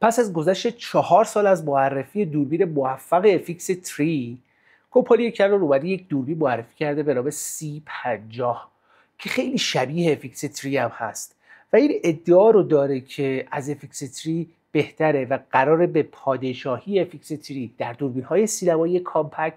پس از گذشت 4 سال از معرفی دوربین موفق FX3، کوپالی کنون اومده یک دوربین معرفی کرده به نام C50 که خیلی شبیه FX3 هم هست و این ادعا رو داره که از FX3 بهتره و قراره به پادشاهی FX3 در دوربین‌های سینمایی کامپکت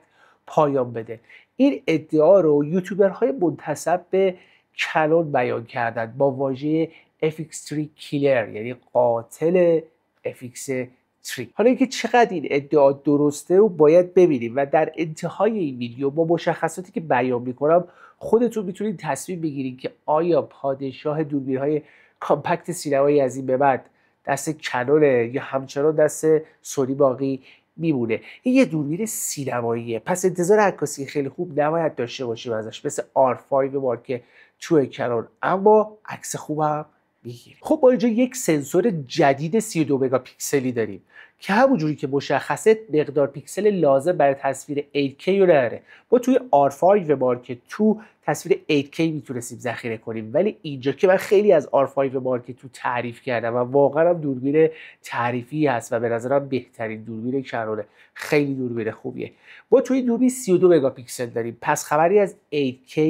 پایان بده. این ادعا رو یوتیوبرهای منتسب به کنون بیان کردن با واژه FX3 کیلر، یعنی قاتل FX3. حالا اینکه چقدر این ادعا درسته رو باید ببینیم و در انتهای این ویدیو با مشخصاتی که بیان میکنم خودتون میتونید تصمیم بگیرید که آیا پادشاه دوربین‌های کامپکت سینمایی از این به بعد دست کنونه یا همچنان دست سونی باقی میمونه. این یه دوربین سینماییه، پس انتظار عکاسی خیلی خوب نباید داشته باشیم ازش، مثل R5 مارک 2 کنون، اما عکس خوبم میگیریم. خب ما اینجا یک سنسور جدید 32 مگاپیکسلی داریم که همونجوری که مشخصه مقدار پیکسل لازم برای تصویر 8K رو نداره. ما توی R5 مارک 2 تصویر 8K میتونستیم ذخیره کنیم، ولی اینجا که من خیلی از R5 مارک 2 تعریف کردم و واقعا هم دوربین تعریفی هست و به نظرم بهترین دوربین کنونه، خیلی دوربین خوبیه. ما توی دوربین 32 مگاپیکسل داریم، پس خبری از 8K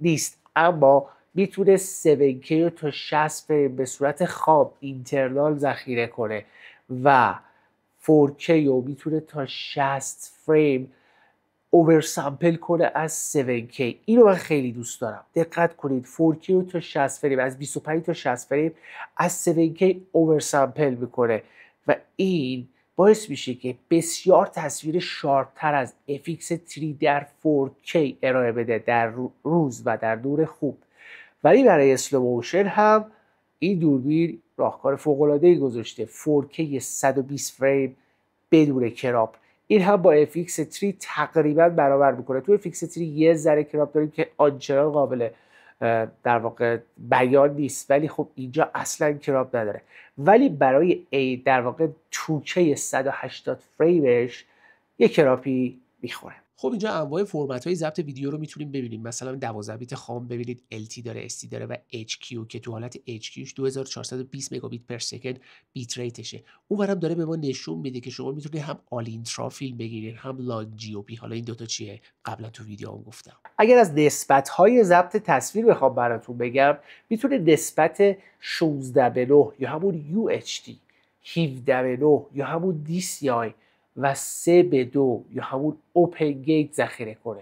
نیست، اما میتونه 7K رو تا 60 فریم به صورت خواب اینترنال ذخیره کنه و 4K رو میتونه تا 60 فریم اوور سامپل کنه از 7K. اینو من خیلی دوست دارم. دقت کنید 4K رو تا 60 فریم، از 25 تا 60 فریم از 7K اوور سامپل میکنه و این باعث میشه که بسیار تصویر شارپتر از FX3 در 4K ارائه بده در روز و در نور خوب. ولی برای اسلو موشن هم این دوربین راهکار فوق‌العاده‌ای گذاشته، 4K 120 فریم بدون کراپ. این هم با FX3 تقریبا برابر میکنه. تو FX3 یه ذره کراپ داریم که آنچنان قابل در واقع بیان نیست، ولی خب اینجا اصلا کراپ نداره. ولی برای در واقع 2K 180 فریمش یه کراپی میخوره. خب اینجا انواع فرمت های ضبط ویدیو رو میتونیم ببینیم. مثلا 12 بیت خام ببینید LT داره، SD داره و HQ که تو حالت HQش 2420 مگابیت پر سکند بیت ریتشه. اونورم داره به ما نشون میده که شما میتونید هم آل اینترا فیلم بگیرید هم لاگ جی او پی. حالا این دوتا چیه قبلا تو ویدیو هم گفتم. اگر از نسبت های ضبط تصویر بخوام براتون بگم، میتونه نسبت 16:9 یا همون UHD، 17:9 یا همون DCI و 3:2 یا همون اوپن گیت ذخیره کنه.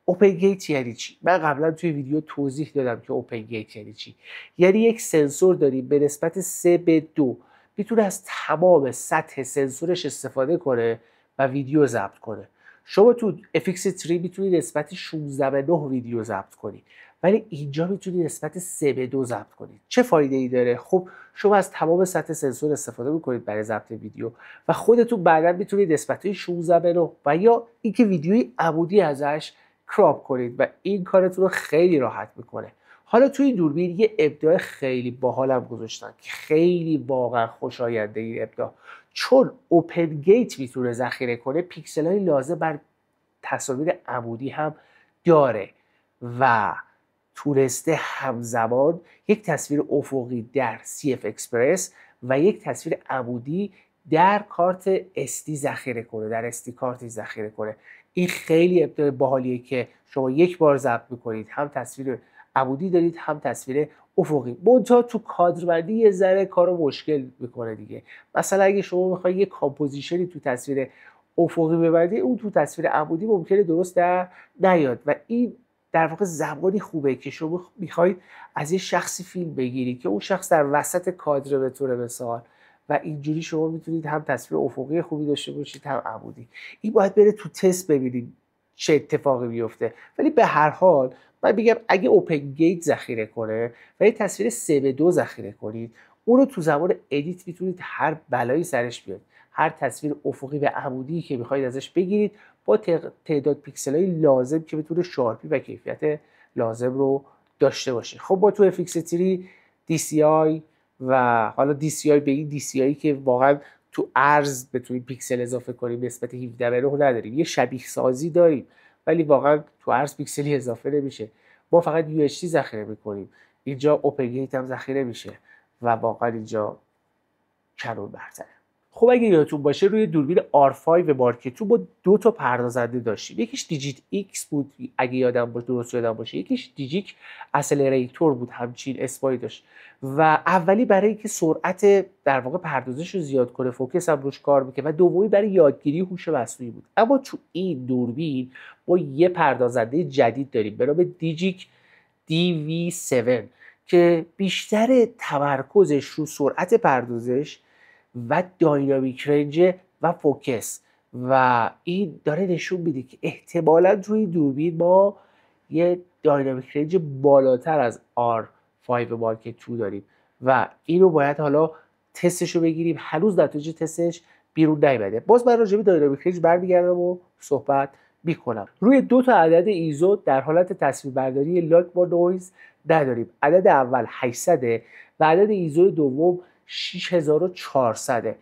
اوپن گیت یعنی چی؟ من قبلا توی ویدیو توضیح دادم که اوپن گیت یعنی چی. یعنی یک سنسور داریم به نسبت 3:2 میتونه از تمام سطح سنسورش استفاده کنه و ویدیو ضبط کنه. شما تو FX3 میتونی نسبت 16:9 ویدیو ضبط کنی، ولی اینجا میتونی نسبت 3:2 ضبط کنید. چه فایده ای داره؟ خب شما از تمام سطح سنسور استفاده میکنید برای ضبط ویدیو و خودتون بعدا میتونید نسبت 16:9 و یا اینکه ویدیوی عمودی ازش کراپ کنید و این کارتون رو خیلی راحت میکنه. حالا توی دوربین یه ابداع خیلی باحالم گذاشتن که خیلی واقعا خوشاینده این ابداع، چون اوپن گیت میتونه ذخیره کنه، پیکسل های لازم بر تصاویر عمودی هم داره و تونسته همزمان یک تصویر افقی در CF اکسپرس و یک تصویر عمودی در کارت SD ذخیره کنه، در SD کارت ذخیره کنه. این خیلی ابداع باحالیه که شما یک بار ضبط میکنید، هم تصویر عمودی دارید هم تصویر افقی. منتها تو کادربندی یه ذره کارو مشکل میکنه دیگه. مثلا اگه شما میخواید یه کامپوزیشنی تو تصویر افقی ببندید، اون تو تصویر عمودی ممکنه درست در نیاد و این در واقع زمانی خوبه که شما میخواید از یه شخصی فیلم بگیرید که اون شخص در وسط کادر به طور مثال و اینجوری شما میتونید هم تصویر افقی خوبی داشته باشید هم عمودی. این باید بره تو تست ببینید چه اتفاقی میفته. ولی به هر حال من میگم اگه اوپن گیت ذخیره کنه و یه تصویر 3:2 ذخیره کنید، اون رو تو زمان ادیت میتونید هر بلایی سرش بیاد. هر تصویر افقی و عمودی که میخواید ازش بگیرید با تعداد پیکسل‌های لازم که بتونه شارپی و کیفیت لازم رو داشته باشه. خب با تو FX3 DCI و حالا DCI به این DCI که واقعا تو عرض بتونیم پیکسل اضافه کنیم نسبت 17:9 نداریم، یه شبیه سازی داریم ولی واقعا تو عرض پیکسلی اضافه نمیشه. ما فقط UHD ذخیره میکنیم، اینجا اوپن گیت هم ذخیره میشه و واقعا اینجا کنون برتره. خب اگه یادتون باشه روی دوربین R5 مارک II با 2 تا پردازنده داشتیم. یکیش دیجیت X بود اگه یادم باشه، درست یادم باشه، یکیش دیجیک اسلراتور بود، همچین اسمایی داشت و اولی برای اینکه سرعت در واقع پردازش رو زیاد کنه، فوکس هم روش کار میکنه، و دومی برای یادگیری هوش مصنوعی بود. اما تو این دوربین ما یه پردازنده جدید داریم به نام دیجیک DV7 که بیشتر تمرکزش رو سرعت پردازش و داینامیک رنج و فوکس، و این داره نشون میده که احتمالاً توی دوربین ما یه داینامیک رنج بالاتر از R5 مارک II داریم و اینو باید حالا تستش رو بگیریم. هنوز نتیجه تستش بیرون نیامده. باز من راجع به داینامیک رنج برمیگردم و صحبت میکنم. روی 2 تا عدد ایزو در حالت تصویربرداری لاک با نویز نداریم. عدد اول 800 و عدد ایزو دوم 6400.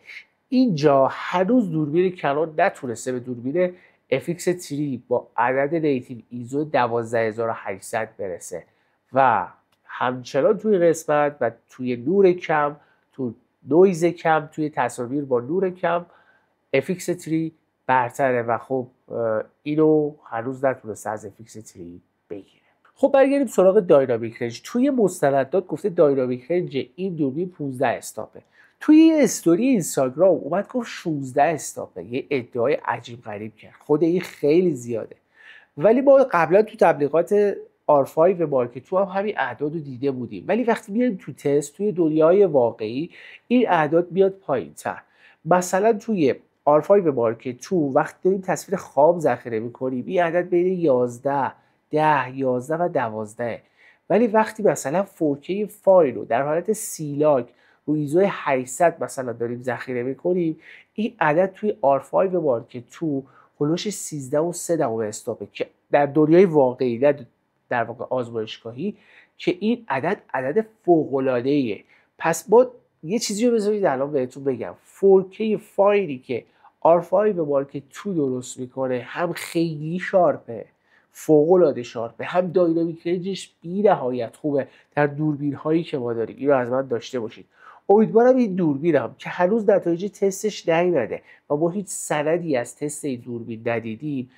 اینجا هنوز دوربین کنون نتونسته به دوربین FX3 با عدد نیتیو ایزو 12800 برسه و همچنان توی قسمت و توی نور کم، توی نویز کم، توی تصاویر با نور کم FX3 برتره و خب اینو هنوز نتونسته از FX3 بگیره. خب برگردیم سراغ داینامیک رنج. توی مستندات گفته داینامیک رنج این دوربین 15 استاپه. توی یه استوری اینستاگرام اومد گفت 16 استاپه. یه ادعای عجیب غریب کرد. خود این خیلی زیاده. ولی ما قبلا تو تبلیغات R5 مارک II هم همین اعداد رو دیده بودیم، ولی وقتی میایم تو تست توی دنیای واقعی این اعداد میاد پایین‌تر. مثلا توی R5 مارک II وقتی داریم تصویر خام ذخیره می‌کنیم این عدد بین 11 10 11 و 12، ولی وقتی مثلا 4K فایل رو در حالت سیلاک رو ایزو 800 مثلا داریم ذخیره می‌کنیم این عدد توی R5 مارک II هلوش 13 و 3 استاپه که در دنیای واقعی نه در واقع آزمایشگاهی که این عدد فوق‌العاده‌ایه. پس ما یه چیزی رو بذارید الان بهتون بگم، 4K فایلی که R5 مارک II درست میکنه هم خیلی شارپه، فوق‌العاده شارپه، هم داینامیک رنجش بی‌نهایت خوبه در دوربین هایی که ما داریم. اینو از من داشته باشید. امیدوارم این دوربینم که هنوز نتایج تستش نیومده و ما هیچ سندی از تست این دوربین ندیدیم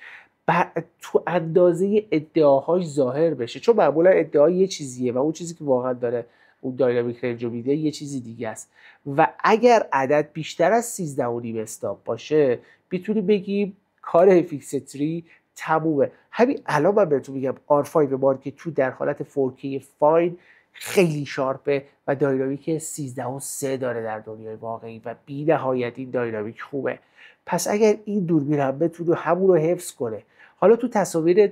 تو اندازه ادعاهاش ظاهر بشه، چون معمولا ادعا یه چیزیه و اون چیزی که واقعا داره اون داینامیک رنج رو میده یه چیزی دیگه است و اگر عدد بیشتر از 13.5 استاپ باشه میتونی بگیم کار FX3 تمومه. همین الان من بهتون میگم R5 مارک II در حالت 4K فاین خیلی شارپه و داینامیک 13 و 3 داره در دنیای واقعی و بی نهایت این داینامیک خوبه. پس اگر این دوربین هم بتونه همون رو حفظ کنه، حالا تو تصاویر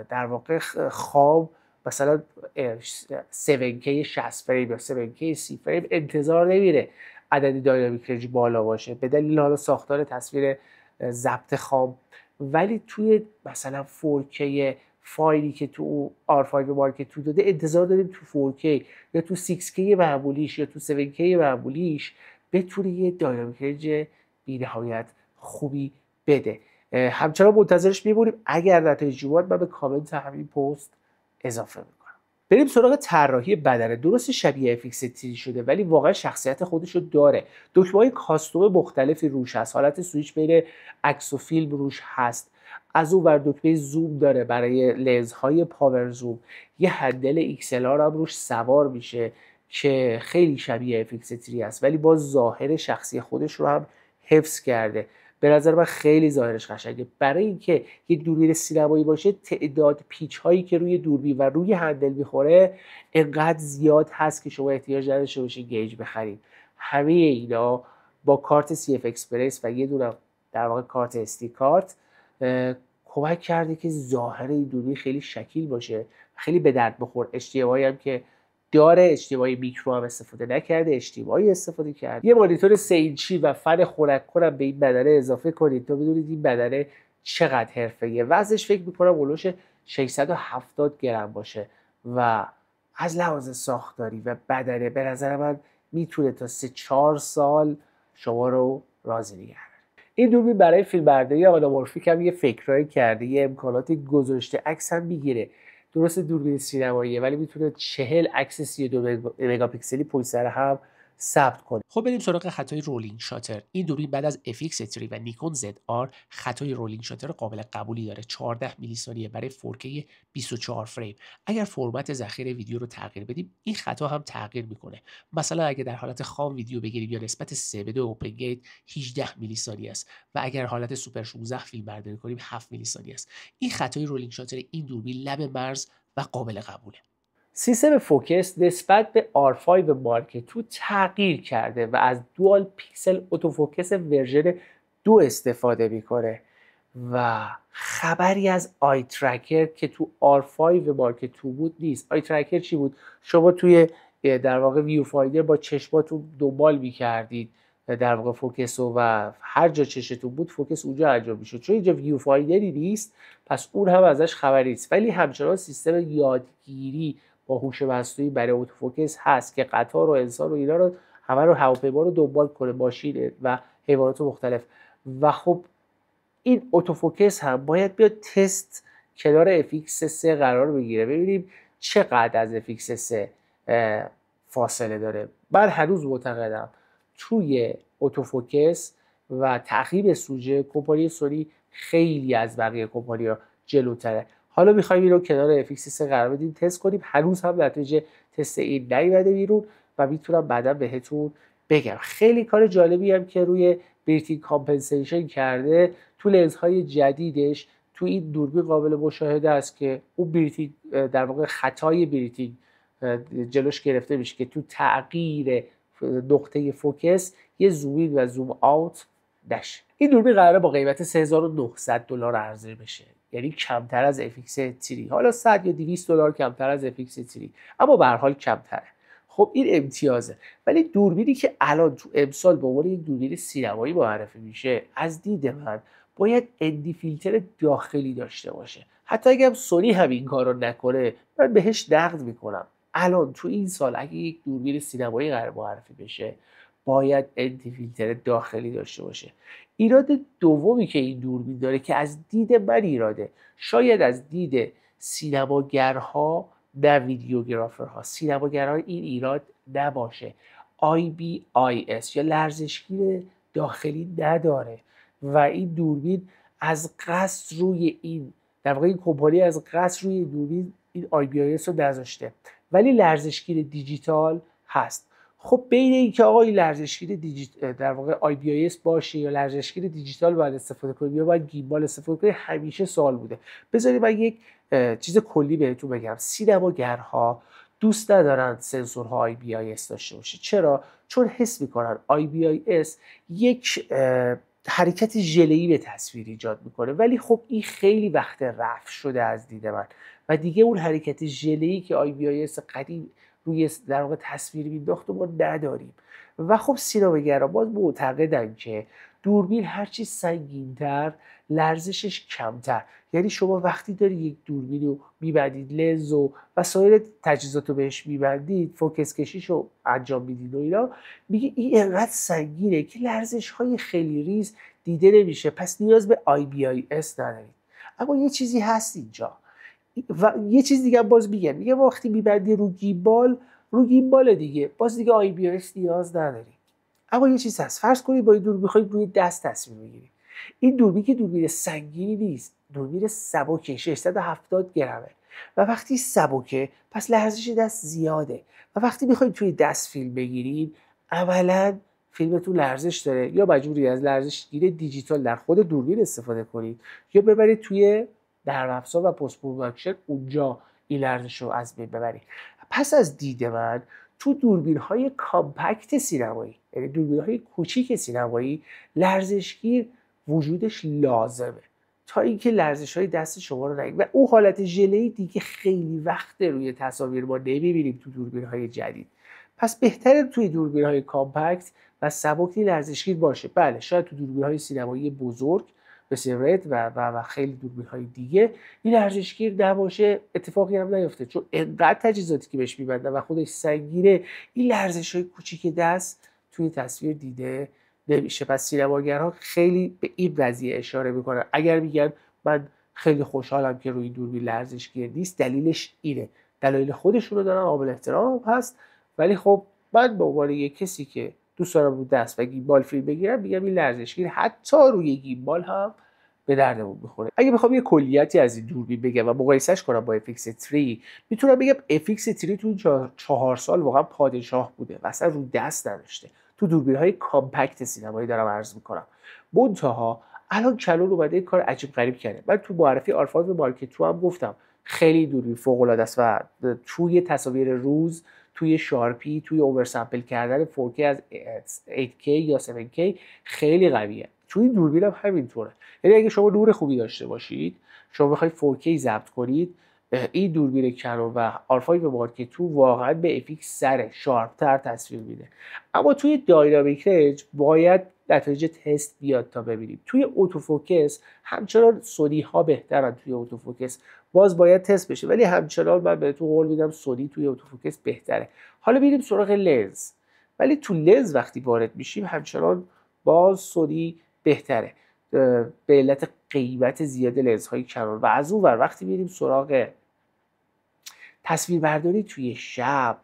در واقع خام مثلا 7K 60 فریم یا 7K 30 فریم انتظار نمیره عدد داینامیک رنج بالا باشه به دلیل حالا ساختار تصویر ضبط خام، ولی توی مثلا 4K فایلی که تو R5 مارک II داده انتظار داریم تو 4K یا تو 6K معمولیش یا تو 7K معمولیش بتونه یه داینامیک رنج بی‌نهایت خوبی بده. همچنان منتظرش میمونیم. اگر نتایج اومد من به کامنت همین پست اضافه میکنم. بریم سراغ طراحی بدنه. درست شبیه FX3 شده ولی واقعا شخصیت خودش رو داره. دکمه‌های کاستوم مختلفی روش هست، حالت سویچ بین عکس و فیلم روش هست، از اون ور دکمه زوم داره برای لنزهای پاور زوم، یه هندل XLR هم روش سوار میشه که خیلی شبیه FX3 است ولی باز ظاهر شخصی خودش رو هم حفظ کرده. به نظر من خیلی ظاهرش قشنگه. برای اینکه یک دوربین سینمایی باشه تعداد پیچ هایی که روی دوربین و روی هندل میخوره انقدر زیاد هست که شما احتیاج نداشته باشید گیج بخرید. همه اینا با کارت CF اکسپرس و یه دونه در واقع کارت SD کارت کمک کرده که ظاهر این دوربین خیلی شکیل باشه، خیلی به درد بخور. HDMI هم که داره، HDMI میکرو هم استفاده نکرده، HDMI استفاده کرده. یه مانیتور 3 اینچی و فن خنک کنم به این بدنه اضافه کنید تا بدونید این بدنه چقدر حرفه‌ایه. وزنش فکر می‌کنم اولش 670 گرم باشه و از لحاظ ساختاری و بدنه به نظر من میتونه تا 3-4 سال شما رو راضی نگه داره. این دوربین برای فیلمبرداری آنامورفیک هم یه فکرایی کرده، یه امکاناتی گذاشته، عکس هم میگیره. درست دوربین سینماییه ولی میتونه 40 عکس 32 مگاپیکسلی پشت سر هم ثبت کنید. خب بریم سراغ خطای رولینگ شاتر. این دوربین بعد از FX3 و نیکون ZR خطای رولینگ شاتر قابل قبولی داره. 14 میلی ثانیه برای 4K 24 فریم. اگر فرمت ذخیره ویدیو رو تغییر بدیم این خطا هم تغییر میکنه. مثلا اگه در حالت خام ویدیو بگیریم یا نسبت 3:2 اوپن گیت 18 میلی ثانیه است و اگر حالت سوپر 16 فیلم برداری کنیم 7 میلی ثانیه است. این خطای رولینگ شاتر این دوربین لب مرز و قابل قبوله. سیستم فوکس نسبت به R5 مارک 2 تغییر کرده و از دوال پیکسل اتوفوکس ورژن 2 استفاده میکنه و خبری از آی ترکر که تو R5 مارک 2 بود نیست. آی ترکر چی بود؟ شما توی در واقع ویو فایندر با چشماتون دنبال میکردید در واقع فوکس و هر جا چشتون بود فوکس اونجا انجام میشد. چون اینجا ویو فایندری نیست پس اون هم ازش خبری نیست، ولی همچنان سیستم یادگیری با هوش مصنوعی برای اتوفوکس هست که قطار و انسان و اینا رو همه رو هواپیما رو دنبال کنه، ماشین و حیوانات مختلف. و خب این اتوفوکس هم باید بیاد تست کنار FX3 قرار بگیره، ببینیم چقدر از FX3 فاصله داره. من هنوز معتقدم توی اتوفوکس و تعقیب سوژه کمپانی سونی خیلی از بقیه کمپانی‌ها جلوتره. حالا می‌خوایم این رو کنار FX3 قرار بدیم تست کنیم. هنوز هم نتیجه تست این نیومده بیرون و میتونم بعدا بهتون بگم. خیلی کار جالبی هم که روی بریتینگ کامپنسیشن کرده تو لنزهای جدیدش تو این دوربین قابل مشاهده است که اون بریتینگ در واقع خطای بریتینگ جلوش گرفته میشه که تو تغییر نقطه فوکس یه زوم این و زوم آوت نشه. این دوربین قراره با قیمت $3900 عرضه بشه، یعنی کمتر از FX3. حالا 100 یا $200 کمتر از FX3 اما به هر حال کمتره. خب این امتیازه. ولی دوربینی که الان تو امسال به عنوان یک دوربین سینمایی معرفی میشه از دید من باید اندی فیلتر داخلی داشته باشه. حتی اگه سونی هم این کارو نکنه من بهش نقد میکنم. الان تو این سال اگه یک دوربین سینمایی قرار معرفی بشه باید اندی فیلتر داخلی داشته باشه. ایراد دومی که این دوربین داره که از دید من ایراده، شاید از دید سینماگرها نه ویدیوگرافرها، سینماگرها این ایراد نباشه. IBIS یا لرزشگیر داخلی نداره و این دوربین از قصد روی این در واقع این کمپانی از قصد روی دوربین این IBIS رو نذاشته، ولی لرزشگیر دیجیتال هست. خب بین این که آقا این لرزشگیر در واقع IBIS باشه یا لرزشگیر دیجیتال باید استفاده کنیم یا باید گیمبال استفاده کنیم همیشه سوال بوده. بذارید من یک چیز کلی بهتون بگم. سینماگرها دوست ندارن سنسورها IBIS داشته باشه. چرا؟ چون حس میکنن IBIS یک حرکت ژله‌ای به تصویر ایجاد میکنه، ولی خب این خیلی وقت رفع شده از دید من و دیگه اون حرکت ژله‌ای که IBIS قدیم روی در واقع تصویر مینداخت ما نداریم. و خب سینماگرها باز معتقدن که دوربین هرچی سنگین‌تر لرزشش کمتر. یعنی شما وقتی داری یک دوربین رو میبندید لنز و سایر تجهیزات رو بهش میبندید فوکس کشیش رو انجام میدید و اینا، میگه این انقدر سنگینه که لرزش های خیلی ریز دیده نمیشه، پس نیاز به IBIS ندارید. اما یه چیزی هست اینجا و یه چیز دیگه باز میگه وقتی میبندی رو گیمبال دیگه باز دیگه IBIS نیاز نداری. اما یه چیز هست، فرض کنید با این دوربین بخواید روی دست تصویر بگیرید. این دوربین که دوربین سنگینی نیست، دوربین سبکه، 670 گرمه و وقتی سبکه پس لرزش دست زیاده و وقتی میخواید توی دست فیلم بگیرید اولا فیلمتون لرزش داره، یا مجبوری از لرزشگیر دیجیتال در خود دوربین استفاده کنید یا ببرید توی نرم افزار و پست پروداکشن اونجا این لرزش رو از بین ببرید. پس از دید من تو دوربین های کامپکت سینمایی، یعنی دوربین های کوچیک سینمایی، لرزشگیر وجودش لازمه تا اینکه لرزش های دست شما رو نگیره و اون حالت ژله‌ای دیگه خیلی وقت روی تصاویر ما نمیبینیم تو دوربین های جدید. پس بهتره توی دوربین های کامپکت و سبکی لرزشگیر باشه. بله شاید تو دوربین های سینمایی بزرگ مثل رد و خیلی دوربین های دیگه این لرزشگیر نباشه اتفاقی هم نیفته، چون انقدر تجهیزاتی که بهش میبندن و خودش سنگینه این لرزش های کوچیک دست توی تصویر دیده نمیشه. پس سینماگرها خیلی به این قضیه اشاره میکنن. اگر میگن من خیلی خوشحالم که روی دوربین لرزشگیر نیست، دلیلش اینه. دلایل خودشونو دارن، قابل احترام هست، ولی خب من به عنوان یک کسی که دوست دارم رو دست و گیمبال فیلم بگیرم میگم این لرزشگیر حتی روی گیمبال هم به دردمون میخوره. اگه بخوام یه کلیتی از این دوربین بگم و مقایسهش کنم با FX3 میتونم بگم FX3 تو 4 سال واقعا پادشاه بوده و اصلا رو دست نداشته. تو دوربین‌های کامپکت سینمایی دارم عرض میکنم. منتها الان کانون اومده کار عجیب غریب کرده. من تو معرفی آر5 مارک 2 هم گفتم خیلی دوربین فوق العاده است و توی تصاویر روز، توی شارپی، توی اوور سامپل کردن 4K از 8K یا 7K خیلی قویه. توی این دوربین هم همینطوره. یعنی اگه شما نور خوبی داشته باشید، شما بخواید 4K ضبط کنید، این دوربین کانون و R5 مارک 2 واقعا به FX سره شارپتر تصویر میده. اما توی داینامیک رنج باید نتایج تست بیاد تا ببینیم. توی اتوفوکس همچنان سونی ها بهترن توی اتوفوکس، باز باید تست بشه، ولی همچنان من بهتون قول میدم سونی توی اتوفوکس بهتره. حالا میریم سراغ لنز، ولی تو لنز وقتی وارد میشیم همچنان باز سونی بهتره به علت قیمت زیاد لنزهای کانون. و از اون ور وقتی میریم سراغ تصویربرداری توی شب،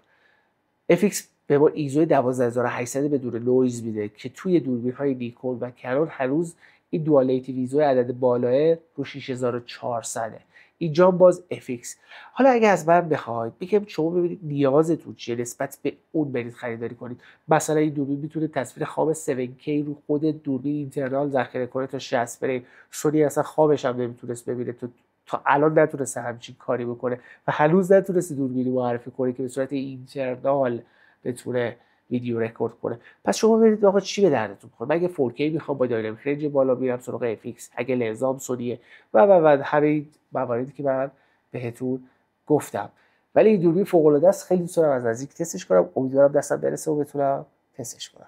FX به ما ایزو 12800 بدون نویز میده که توی دوربین‌های نیکون و کانون هنوز این دوالنیتیو ایزو عدد بالاه رو 6400. اینجا باز FX. حالا اگه از من بخواید بگم شما ببینید نیازتون چیه نسبت به اون برید خریداری کنید، مثلا این دوربین میتونه تصویر خواب 7K رو خود دوربین اینترنال ذخیره کنه تا 60 فریم. سونی اصلا خوابش هم نمیتونست ببینه، تا الان نتونسته همچین کاری بکنه و هنوز نتونسته دوربینی معرفی کنه که به صورت اینترنال بتونه ویدیو رکورد کنه. پس شما ببینید آقا چی به دردتون میخوره. اگه 4K میخوام با داینامیک رنج بالا میرم سراغ FX، اگه لنزام سونیه و همه مواردی که من بهتون گفتم. ولی این دوربین فوق العاده است، خیلی دوست دارم از نزدیک تستش کنم. امیدوارم دستم برسه و بتونم تستش کنم.